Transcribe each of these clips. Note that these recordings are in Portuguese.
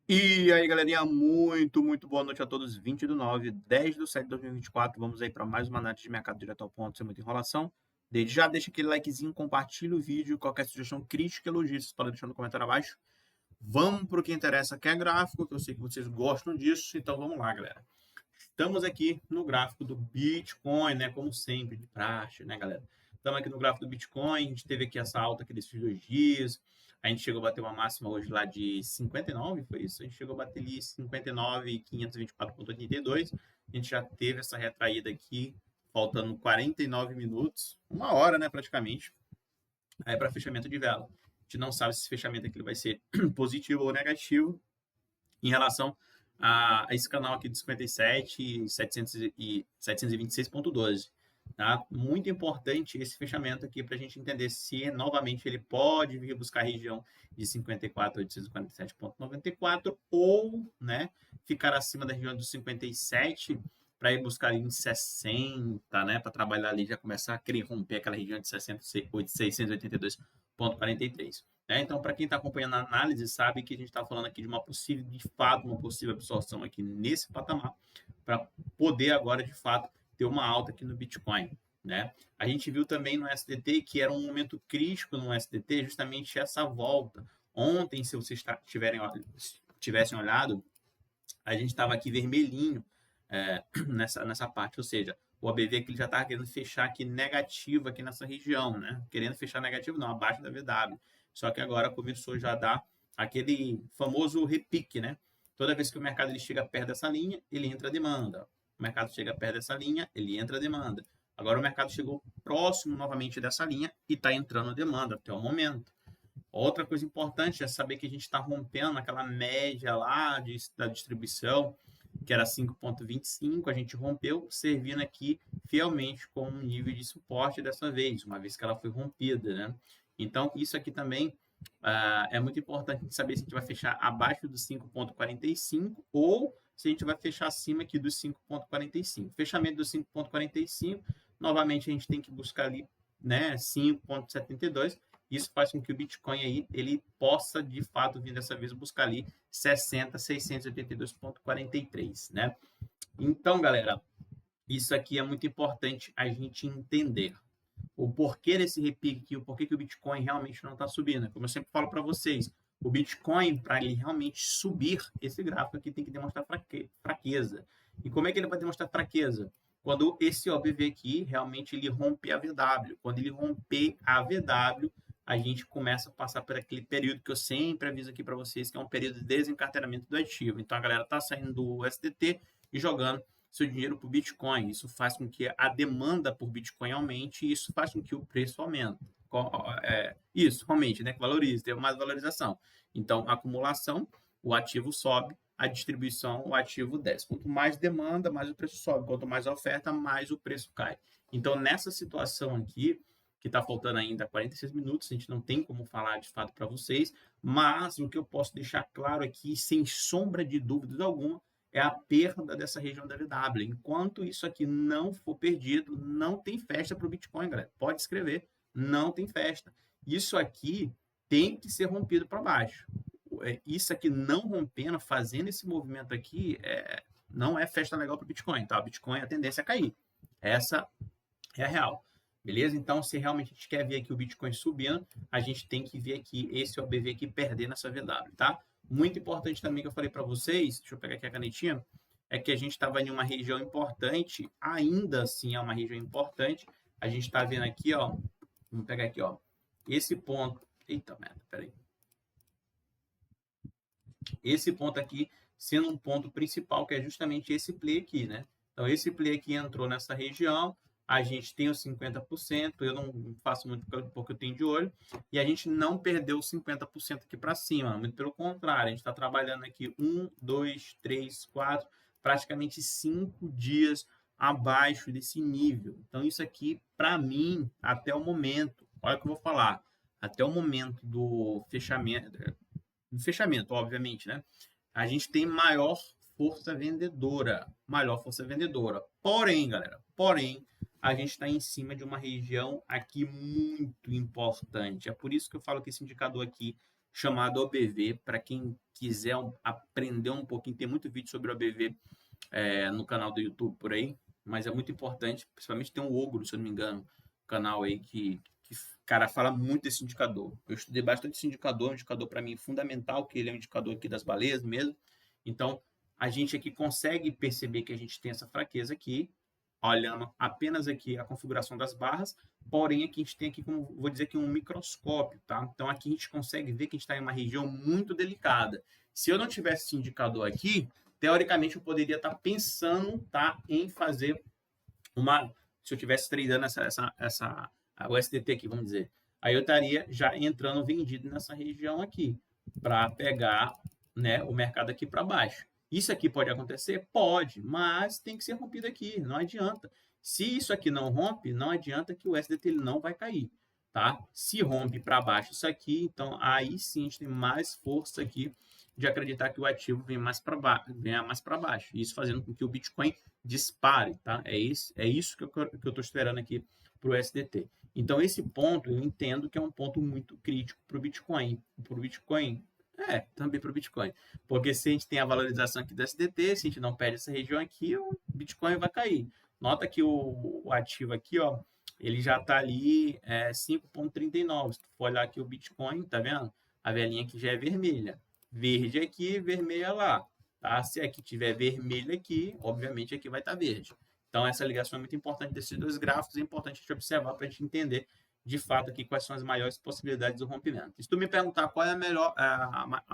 E aí, galerinha, muito boa noite a todos. 20/9, 10/7/2024. Vamos aí para mais uma análise de mercado direto ao ponto, sem muita enrolação. Desde já, deixa aquele likezinho, compartilha o vídeo. Qualquer sugestão, crítica, elogio, vocês podem deixar no comentário abaixo. Vamos para o que interessa, que é gráfico, que eu sei que vocês gostam disso. Então vamos lá, galera. Estamos aqui no gráfico do Bitcoin, né? Como sempre, de praxe, né, galera? Estamos aqui no gráfico do Bitcoin. A gente teve aqui essa alta aqui desses 2 dias. A gente chegou a bater uma máxima hoje lá de 59, foi isso? A gente chegou a bater ali 59.524,82. A gente já teve essa retraída aqui, faltando 49 minutos, uma hora, né, praticamente, aí para fechamento de vela. A gente não sabe se esse fechamento aqui vai ser positivo ou negativo em relação a esse canal aqui de 57 e 726,12. Tá? Muito importante esse fechamento aqui para a gente entender se novamente ele pode vir buscar a região de 54.847,94 ou, né, ficar acima da região dos 57 para ir buscar ali em 60, né, para trabalhar ali já começar a querer romper aquela região de 682,43. Então, para quem está acompanhando a análise, sabe que a gente está falando aqui de uma possível, de fato, uma possível absorção aqui nesse patamar, para poder agora, de fato, ter uma alta aqui no Bitcoin. Né? A gente viu também no SDT que era um momento crítico no SDT, justamente essa volta. Ontem, se vocês tivessem olhado, a gente estava aqui vermelhinho nessa parte, ou seja, o ABV que ele já estava querendo fechar aqui negativo aqui nessa região, né? Querendo fechar negativo, não, abaixo da VW. Só que agora começou já a dar aquele famoso repique, né? Toda vez que o mercado ele chega perto dessa linha, ele entra a demanda. O mercado chega perto dessa linha, ele entra a demanda. Agora o mercado chegou próximo novamente dessa linha e está entrando a demanda até o momento. Outra coisa importante é saber que a gente está rompendo aquela média lá da distribuição, que era 5,25, a gente rompeu, servindo aqui fielmente como um nível de suporte dessa vez, uma vez que ela foi rompida, né? Então, isso aqui também é muito importante saber se a gente vai fechar abaixo dos 5,45 ou se a gente vai fechar acima aqui dos 5,45. Fechamento dos 5,45, novamente a gente tem que buscar ali, né, 5,72. Isso faz com que o Bitcoin aí ele possa de fato vir dessa vez buscar ali 60.682,43, né? Então, galera, isso aqui é muito importante a gente entender o porquê desse repique, o porquê que o Bitcoin realmente não está subindo. Como eu sempre falo para vocês, o Bitcoin, para ele realmente subir, esse gráfico aqui tem que demonstrar fraqueza. E como é que ele vai demonstrar fraqueza? Quando esse OBV aqui realmente ele romper a VW. Quando ele romper a VW, a gente começa a passar por aquele período que eu sempre aviso aqui para vocês, que é um período de desencarteiramento do ativo. Então a galera está saindo do SDT e jogando seu dinheiro para o Bitcoin. Isso faz com que a demanda por Bitcoin aumente e isso faz com que o preço aumente. Isso, realmente, né? Que valorize, tem mais valorização. Então, a acumulação, o ativo sobe, a distribuição, o ativo desce. Quanto mais demanda, mais o preço sobe. Quanto mais oferta, mais o preço cai. Então, nessa situação aqui, que está faltando ainda 46 minutos, a gente não tem como falar de fato para vocês, mas o que eu posso deixar claro aqui, sem sombra de dúvida alguma, é a perda dessa região da VW. Enquanto isso aqui não for perdido, não tem festa para o Bitcoin, galera. Pode escrever, não tem festa. Isso aqui tem que ser rompido para baixo. Isso aqui não rompendo, fazendo esse movimento aqui, não é festa legal para o Bitcoin, tá? O Bitcoin a tendência a cair. Essa é a real. Beleza? Então, se realmente a gente quer ver aqui o Bitcoin subindo, a gente tem que ver aqui esse OBV aqui perder nessa VW, tá? Muito importante também que eu falei para vocês, deixa eu pegar aqui a canetinha, é que a gente estava em uma região importante, ainda assim é uma região importante. A gente está vendo aqui, ó, vamos pegar aqui, ó, esse ponto. Eita merda, peraí. Esse ponto aqui sendo um ponto principal, que é justamente esse play aqui, né? Então, esse play aqui entrou nessa região, a gente tem os 50%, eu não faço muito porque eu tenho de olho, e a gente não perdeu os 50% aqui para cima, muito pelo contrário, a gente está trabalhando aqui 1, 2, 3, 4, praticamente 5 dias abaixo desse nível. Então, isso aqui, para mim, até o momento, olha o que eu vou falar, até o momento do fechamento, obviamente, né? A gente tem maior força vendedora, Porém, galera, a gente está em cima de uma região aqui muito importante. É por isso que eu falo que esse indicador aqui chamado OBV, para quem quiser aprender um pouquinho, tem muito vídeo sobre OBV no canal do YouTube por aí, mas é muito importante, principalmente tem um Ogro, se eu não me engano, um canal aí que cara, fala muito desse indicador. Eu estudei bastante esse indicador, um indicador para mim fundamental, que ele é um indicador aqui das baleias mesmo. Então, a gente aqui consegue perceber que a gente tem essa fraqueza aqui, olhando apenas aqui a configuração das barras, porém aqui a gente tem aqui, como vou dizer aqui, um microscópio, tá? Então aqui a gente consegue ver que a gente está em uma região muito delicada. Se eu não tivesse esse indicador aqui, teoricamente eu poderia estar pensando, tá, em fazer uma, se eu tivesse tradando o SDT aqui, vamos dizer, aí eu estaria já entrando vendido nessa região aqui, para pegar, né, o mercado aqui para baixo. Isso aqui pode acontecer? Pode, mas tem que ser rompido aqui, não adianta. Se isso aqui não rompe, não adianta que o SDT ele não vai cair, tá? Se rompe para baixo isso aqui, então aí sim a gente tem mais força aqui de acreditar que o ativo venha mais para baixo. Isso fazendo com que o Bitcoin dispare, tá? É isso que eu estou esperando aqui para o SDT. Então, esse ponto eu entendo que é um ponto muito crítico para o Bitcoin. Também para o Bitcoin. Porque se a gente tem a valorização aqui do SDT, se a gente não perde essa região aqui, o Bitcoin vai cair. Nota que o ativo aqui, ó, ele já está ali 5,39. Se tu for olhar aqui o Bitcoin, tá vendo? A velhinha aqui já é vermelha. Verde aqui, vermelha lá. Tá? Se aqui tiver vermelho aqui, obviamente aqui vai estar verde. Então, essa ligação é muito importante desses dois gráficos, é importante a gente observar para a gente entender de fato aqui quais são as maiores possibilidades do rompimento. E se tu me perguntar qual é a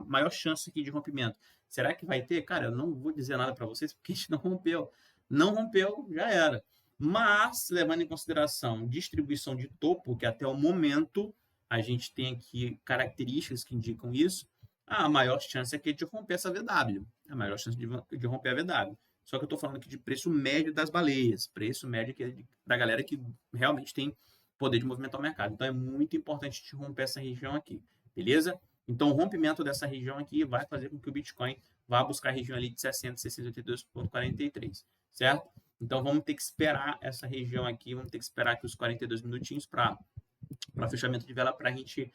maior chance aqui de rompimento, será que vai ter? Cara, eu não vou dizer nada para vocês porque a gente não rompeu. Não rompeu, já era. Mas, levando em consideração distribuição de topo, que até o momento a gente tem aqui características que indicam isso, a maior chance aqui é de romper essa VW. A maior chance de romper a VW. Só que eu estou falando aqui de preço médio das baleias, preço médio da galera que realmente tem poder de movimentar o mercado. Então é muito importante te romper essa região aqui, beleza? Então o rompimento dessa região aqui vai fazer com que o Bitcoin vá buscar a região ali de 682,43, certo? Então vamos ter que esperar essa região aqui, vamos ter que esperar aqui os 42 minutinhos para fechamento de vela para a gente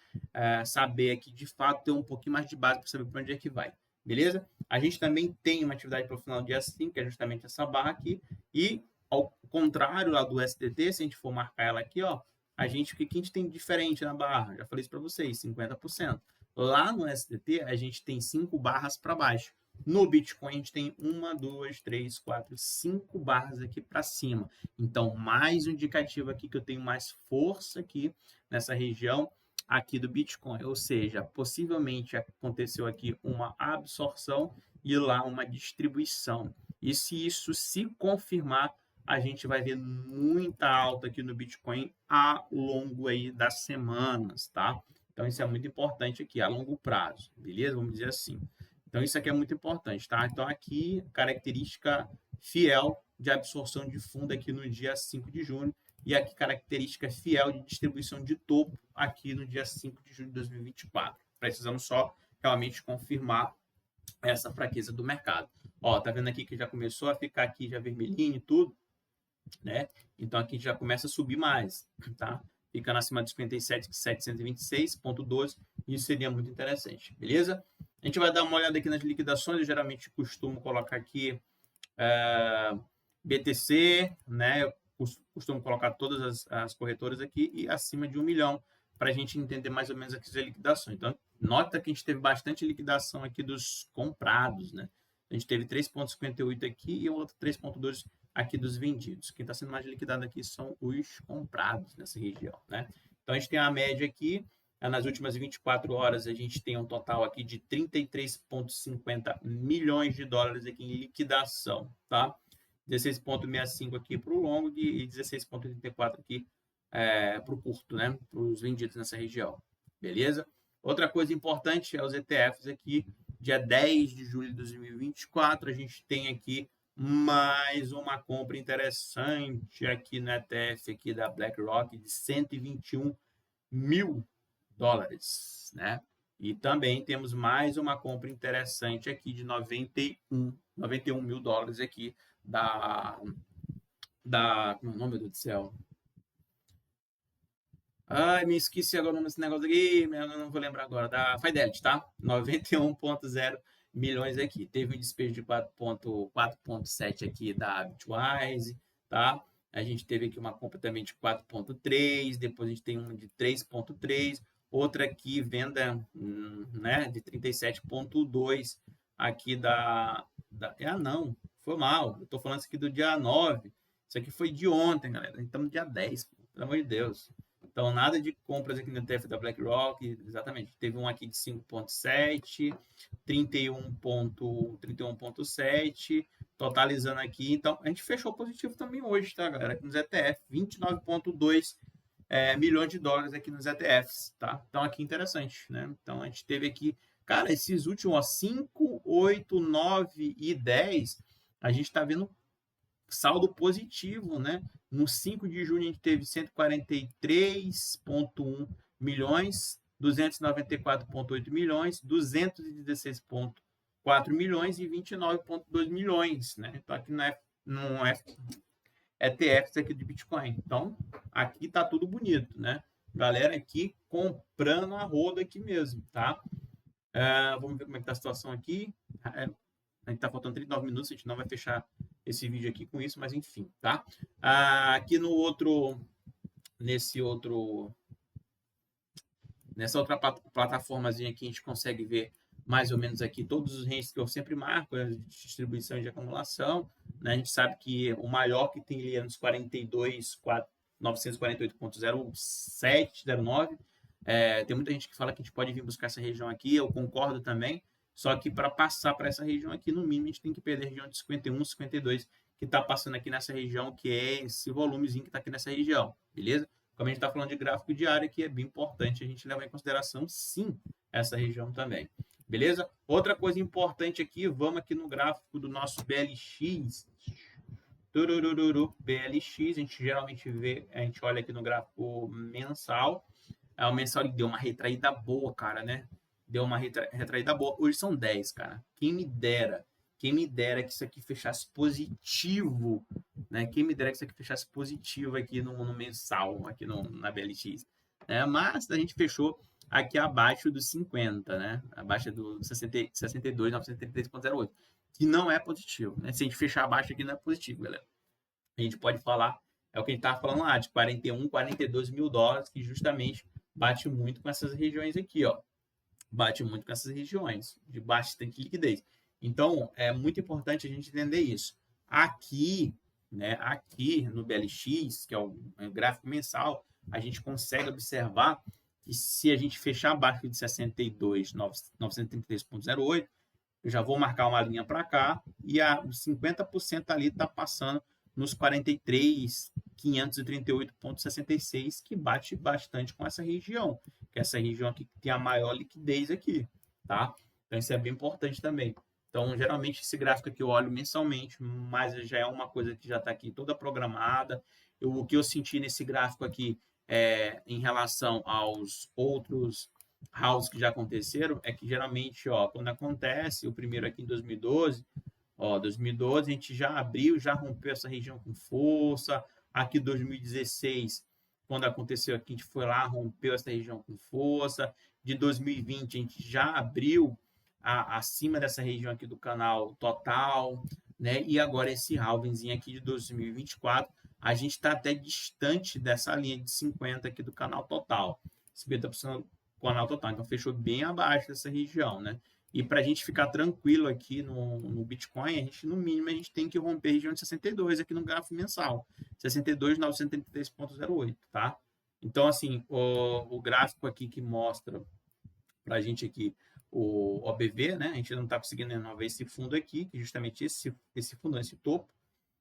saber aqui, de fato, ter um pouquinho mais de base para saber para onde é que vai. Beleza? A gente também tem uma atividade para o final do dia 5, que é justamente essa barra aqui. E, ao contrário lá do SDT, se a gente for marcar ela aqui, ó, o que a gente tem de diferente na barra? Já falei isso para vocês, 50%. Lá no SDT, a gente tem 5 barras para baixo. No Bitcoin, a gente tem 1, 2, 3, 4, 5 barras aqui para cima. Então, mais um indicativo aqui que eu tenho mais força aqui nessa região aqui do Bitcoin. Ou seja, possivelmente aconteceu aqui uma absorção e lá uma distribuição. E se isso se confirmar, a gente vai ver muita alta aqui no Bitcoin ao longo aí das semanas, tá? Então, isso é muito importante aqui, a longo prazo, beleza? Vamos dizer assim. Então, isso aqui é muito importante, tá? Então, aqui, característica fiel de absorção de fundo aqui no dia 5 de junho e aqui, característica fiel de distribuição de topo aqui no dia 5 de junho de 2024. Precisamos só realmente confirmar essa fraqueza do mercado. Ó, tá vendo aqui que já começou a ficar aqui já vermelhinho e tudo, né? Então, aqui já começa a subir mais, tá? Ficando acima de 57.726,12, isso seria muito interessante, beleza? A gente vai dar uma olhada aqui nas liquidações, eu geralmente costumo colocar aqui BTC, né? Eu costumo colocar todas as corretoras aqui e acima de 1 milhão, para a gente entender mais ou menos aqui as liquidações. Então, nota que a gente teve bastante liquidação aqui dos comprados, né? A gente teve 3,58 aqui e o outro 3,2 aqui dos vendidos. Quem está sendo mais liquidado aqui são os comprados nessa região, né? Então, a gente tem a média aqui, nas últimas 24 horas, a gente tem um total aqui de 33,50 milhões de dólares aqui em liquidação, tá? 16,65 aqui para o longo e 16,84 aqui para o curto, né? Para os vendidos nessa região, beleza? Outra coisa importante é os ETFs aqui, dia 10 de julho de 2024, a gente tem aqui mais uma compra interessante aqui no ETF aqui da BlackRock de 121 mil dólares, né? E também temos mais uma compra interessante aqui de 91 mil dólares aqui como é o nome do céu? Ai, me esqueci agora o nome desse negócio aqui, eu não vou lembrar agora, da Fidelity, tá? 91,0 milhões aqui. Teve um despejo de 4,7 aqui da Bitwise, tá? A gente teve aqui uma compra também de 4,3, depois a gente tem uma de 3,3, outra aqui, venda, né, de 37,2 aqui não, foi mal. Eu tô falando isso aqui do dia 9. Isso aqui foi de ontem, galera. A gente estamos no dia 10, pelo amor de Deus. Então, nada de compras aqui no ETF da BlackRock, exatamente. Teve um aqui de 5,7, 31,7, totalizando aqui. Então, a gente fechou positivo também hoje, tá, galera? Aqui nos ETF, 29,2 milhões de dólares aqui nos ETFs, tá? Então, aqui interessante, né? Então, a gente teve aqui, cara, esses últimos, ó, 5, 8, 9 e 10, a gente tá vendo saldo positivo, né? No 5 de junho a gente teve 143,1 milhões, 294,8 milhões, 216,4 milhões e 29,2 milhões, né? Então aqui não é ETFs aqui de Bitcoin. Então aqui tá tudo bonito, né? Galera aqui comprando a roda aqui mesmo, tá? Vamos ver como é que tá a situação aqui. A gente tá faltando 39 minutos, a gente não vai fechar esse vídeo aqui com isso, mas enfim, tá? Aqui nessa outra plataformazinha aqui, a gente consegue ver mais ou menos aqui todos os ranges que eu sempre marco, de distribuição e de acumulação, né? A gente sabe que o maior que tem ali é nos 948,0709. Tem muita gente que fala que a gente pode vir buscar essa região aqui, eu concordo também, só que para passar para essa região aqui, no mínimo, a gente tem que perder a região de 51, 52, que está passando aqui nessa região, que é esse volumezinho que está aqui nessa região, beleza? Como a gente está falando de gráfico diário, que é bem importante a gente levar em consideração, sim, essa região também, beleza? Outra coisa importante aqui, vamos aqui no gráfico do nosso BLX. BLX, a gente geralmente vê, a gente olha aqui no gráfico mensal. O mensal ele deu uma retraída boa, cara, né? Deu uma retraída boa. Hoje são 10, cara. Quem me dera que isso aqui fechasse positivo, né? Quem me dera que isso aqui fechasse positivo aqui no mensal, aqui na BLX. Mas a gente fechou aqui abaixo dos 50, né? Abaixo do 62.933,08, que não é positivo, né? Se a gente fechar abaixo aqui, não é positivo, galera. A gente pode falar, é o que a gente estava falando lá, de 41, 42 mil dólares, que justamente bate muito com essas regiões aqui, ó. Bate muito com essas regiões de bastante liquidez. Então, é muito importante a gente entender isso. Aqui, né, aqui no BLX, que é o gráfico mensal, a gente consegue observar que se a gente fechar abaixo de 62.933,08, eu já vou marcar uma linha para cá e os 50% ali está passando nos 43.538,66, que bate bastante com essa região, que é essa região aqui que tem a maior liquidez aqui, tá? Então isso é bem importante também. Então, geralmente esse gráfico aqui eu olho mensalmente, mas já é uma coisa que já está aqui toda programada. O que eu senti nesse gráfico aqui em relação aos outros house que já aconteceram é que geralmente, ó, quando acontece, o primeiro aqui em 2012, ó, 2012 a gente já abriu, já rompeu essa região com força. Aqui 2016, quando aconteceu aqui, a gente foi lá, rompeu essa região com força. De 2020 a gente já abriu acima dessa região aqui do canal total, né? E agora esse halvingzinho aqui de 2024, a gente está até distante dessa linha de 50 aqui do canal total. 50% do canal total, então fechou bem abaixo dessa região, né? E para a gente ficar tranquilo aqui no Bitcoin, no mínimo, a gente tem que romper a região de 62 aqui no gráfico mensal. 62.933,08, tá? Então, assim, o gráfico aqui que mostra para a gente aqui o OBV, né? A gente não está conseguindo renovar esse fundo aqui, que justamente esse fundo, esse topo,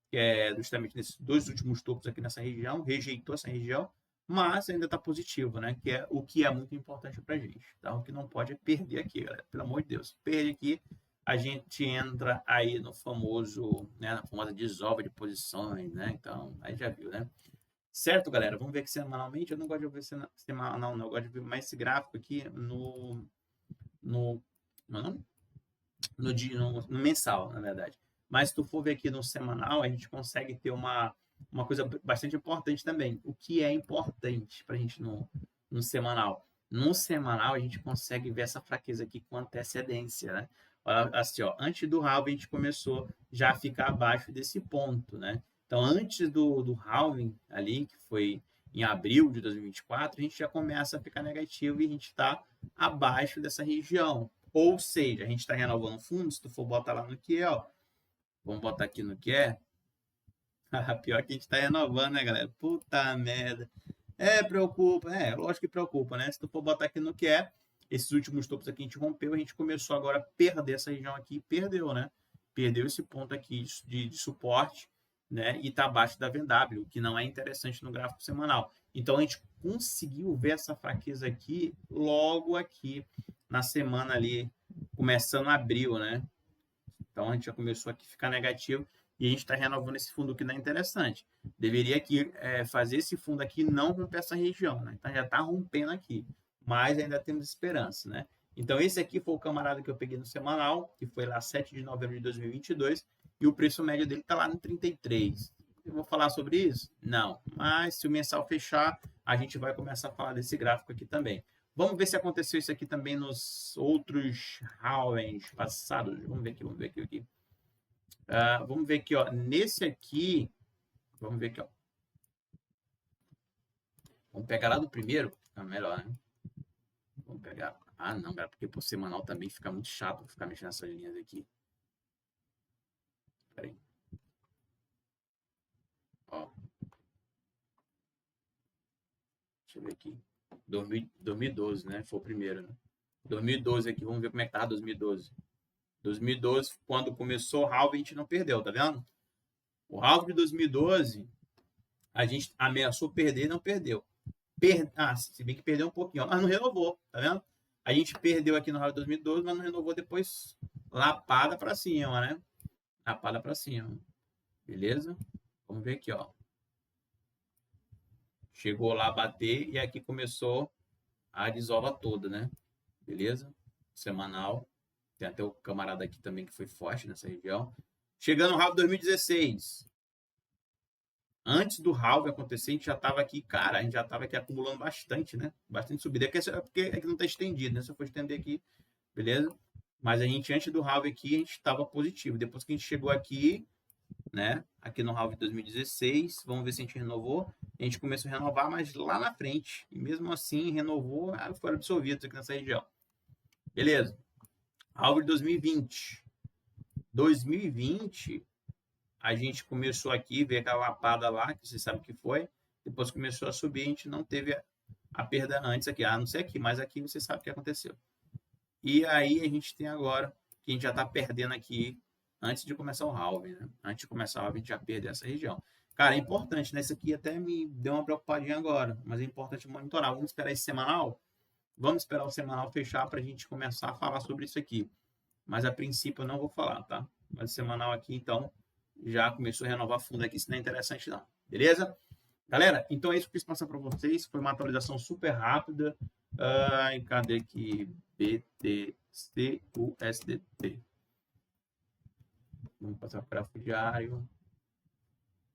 que é justamente nesses dois últimos topos aqui nessa região, rejeitou essa região, mas ainda está positivo, né? Que é o que é muito importante para a gente. Tá? O que não pode é perder aqui, galera. Pelo amor de Deus. Perder aqui, a gente entra aí no famoso, né? Na famosa desova de posições, né? Então, aí já viu, né? Certo, galera? Vamos ver aqui semanalmente. Eu não gosto de ver semanal, não. Eu gosto de ver mais esse gráfico aqui no mensal, na verdade. Mas se tu for ver aqui no semanal, a gente consegue ter uma uma coisa bastante importante também. O que é importante para a gente no semanal? No semanal, a gente consegue ver essa fraqueza aqui com antecedência, né? Olha, assim, ó, antes do halving, a gente começou já a ficar abaixo desse ponto, né? Então, antes do halving ali, que foi em abril de 2024, a gente já começa a ficar negativo e a gente está abaixo dessa região. Ou seja, a gente está renovando fundo, se tu for botar lá no que é, ó. Vamos botar aqui no que é. Pior que a gente está renovando, né, galera? Puta merda. Preocupa. Lógico que preocupa, né? Se tu for botar aqui no que é, esses últimos topos aqui a gente rompeu, a gente começou agora a perder essa região aqui, perdeu, né? Perdeu esse ponto aqui de suporte, né? E tá abaixo da VW, o que não é interessante no gráfico semanal. Então a gente conseguiu ver essa fraqueza aqui logo aqui na semana ali, começando abril, né? Então a gente já começou aqui a ficar negativo e a gente está renovando esse fundo que não é interessante. Deveria aqui fazer esse fundo aqui não romper essa região, né? Então já está rompendo aqui, mas ainda temos esperança, né? Então esse aqui foi o camarada que eu peguei no semanal, que foi lá 7 de novembro de 2022, e o preço médio dele está lá no 33. Eu vou falar sobre isso? Não, mas se o mensal fechar, a gente vai começar a falar desse gráfico aqui também. Vamos ver se aconteceu isso aqui também nos outros halvings passados. Vamos ver aqui. Vamos ver aqui, ó. Nesse aqui, vamos ver aqui, ó. Vamos pegar lá do primeiro, fica melhor, né? Vamos pegar. Ah, não, cara, porque por semanal também fica muito chato ficar mexendo nessas linhas aqui. Espera aí. Ó. Deixa eu ver aqui. 2012, né? Foi o primeiro, né? 2012 aqui, vamos ver como é que tá 2012. 2012, quando começou o halving, a gente não perdeu, tá vendo? O halving de 2012, a gente ameaçou perder e não perdeu. Se bem que perdeu um pouquinho, mas não renovou, tá vendo? A gente perdeu aqui no halving de 2012, mas não renovou depois, lapada para cima, né? Lapada para cima. Beleza? Vamos ver aqui, ó. Chegou lá a bater e aqui começou a desova toda, né? Beleza? Semanal. Tem até o camarada aqui também que foi forte nessa região. Chegando no halving 2016. Antes do halving acontecer, a gente já estava aqui, cara, a gente já estava aqui acumulando bastante, né? Bastante subida. Porque é que não está estendido, né? Se eu for estender aqui, beleza? Mas a gente, antes do halving aqui, a gente estava positivo. Depois que a gente chegou aqui, né? Aqui no halving 2016, vamos ver se a gente renovou. A gente começou a renovar, mas lá na frente. E mesmo assim, renovou, foram absorvidos aqui nessa região. Beleza. Halving 2020. 2020, a gente começou aqui, ver aquela lapada lá, que você sabe que foi. Depois começou a subir, a gente não teve a perda antes aqui. Não sei aqui, mas aqui você sabe o que aconteceu. E aí a gente tem agora, que a gente já está perdendo aqui antes de começar o halving, né? Antes de começar o halving, a gente já perdeu essa região. Cara, é importante, né? Isso aqui até me deu uma preocupadinha agora, mas é importante monitorar. Vamos esperar esse semanal? Vamos esperar o semanal fechar para a gente começar a falar sobre isso aqui. Mas a princípio eu não vou falar, tá? Mas o semanal aqui, então, já começou a renovar fundo aqui, isso não é interessante não. Beleza? Galera, então é isso que eu quis passar para vocês. Foi uma atualização super rápida. Cadê aqui? BTC USDT. Vamos passar para o gráfico diário.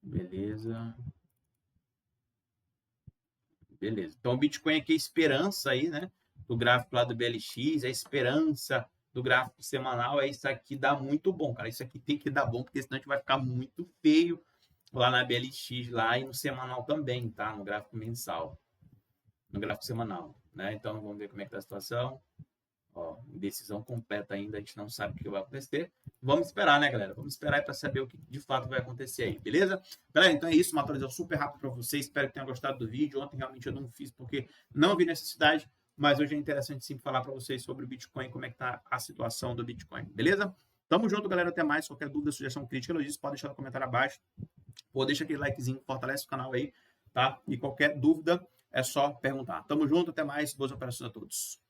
Beleza. Beleza. Então, o Bitcoin aqui é esperança aí, né? Do gráfico lá do BLX, a esperança do gráfico semanal é isso aqui dá muito bom, cara. Isso aqui tem que dar bom, porque senão a gente vai ficar muito feio lá na BLX lá e no semanal também, tá? No gráfico mensal. No gráfico semanal, né? Então, vamos ver como é que tá a situação. Ó, indecisão completa ainda, a gente não sabe o que vai acontecer. Vamos esperar, né, galera? Vamos esperar para saber o que de fato vai acontecer aí, beleza? Galera, então é isso, uma atualização super rápida para vocês. Espero que tenham gostado do vídeo. Ontem realmente eu não fiz porque não vi necessidade, mas hoje é interessante sim falar para vocês sobre o Bitcoin, como é que tá a situação do Bitcoin, beleza? Tamo junto, galera. Até mais. Qualquer dúvida, sugestão, crítica, elogio, pode deixar no comentário abaixo. Ou deixa aquele likezinho, fortalece o canal aí, tá? E qualquer dúvida é só perguntar. Tamo junto, até mais. Boas operações a todos.